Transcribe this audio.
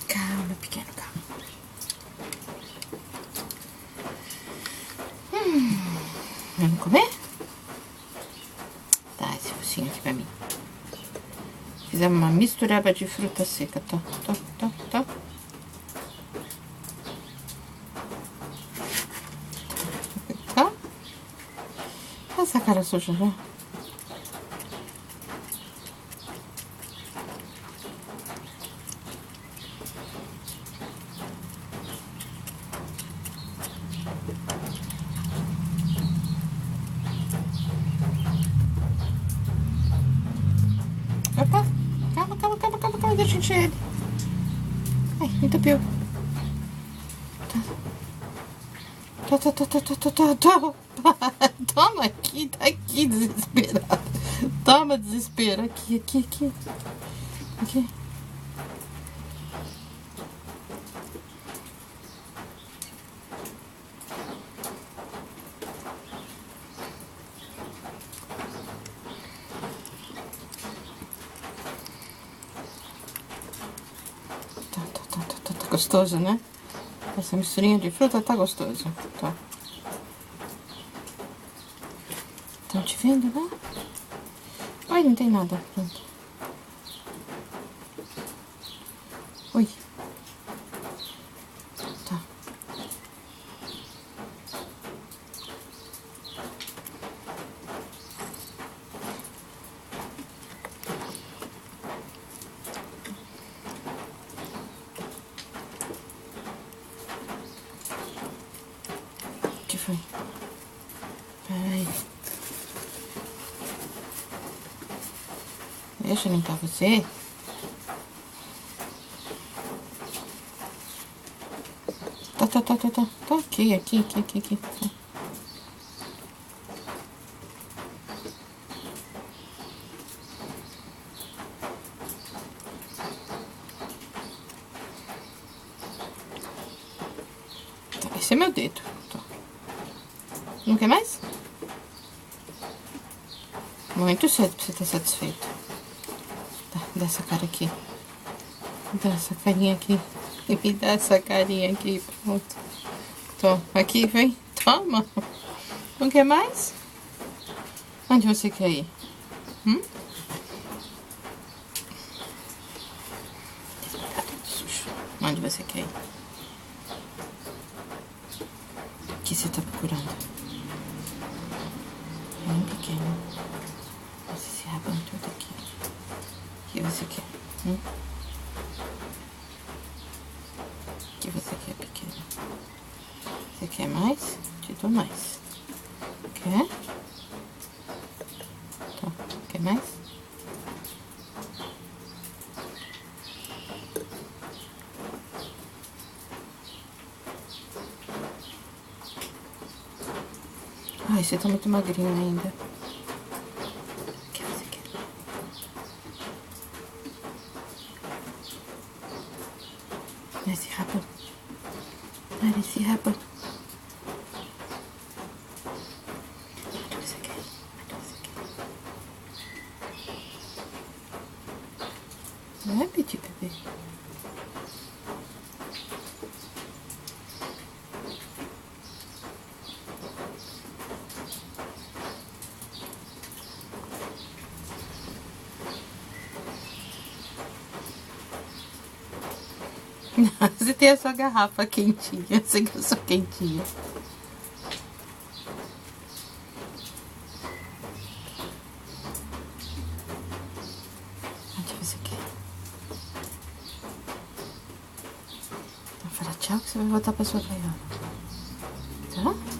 Calma, pequeno, calma. Vamos comer? Dá esse focinho aqui pra mim. Fizemos uma mistureba de fruta seca, tá? Tá? Essa cara suja, já. Opa, calma, deixa eu encher ele. Ai, me entupiu. Toma aqui, tá aqui, desesperado. Toma, desespero. Aqui. Tá gostoso, né? Essa misturinha de fruta tá gostoso. Tá. Estão te vendo, né? Ai, não tem nada. Pronto. Oi. Tá. O que foi? Peraí. Deixa eu limpar você. Tá aqui. Tá. Esse é meu dedo. Tá. Não quer mais? Muito cedo pra você estar satisfeito. Tá, dá essa cara aqui. Dá essa carinha aqui. E me dá essa carinha aqui. Pronto. Toma, aqui, vem. Toma. Não quer mais? Onde você quer ir? Tá tudo sujo. Onde você quer ir? O que você tá procurando? Bem pequeno. Você se rabando tudo aqui. O que você quer? O que você quer, pequeno? Você quer mais? Te dou mais. Quer? Tá. Quer mais? Ai, você tá muito magrinho ainda. O que você quer? Dá esse rabo. Onde você quer? Não é pedir, bebê? Você tem a sua garrafa quentinha, você quer a sua quentinha. Onde você quer? Então fala tchau que você vai voltar pra sua gaiola. Tá?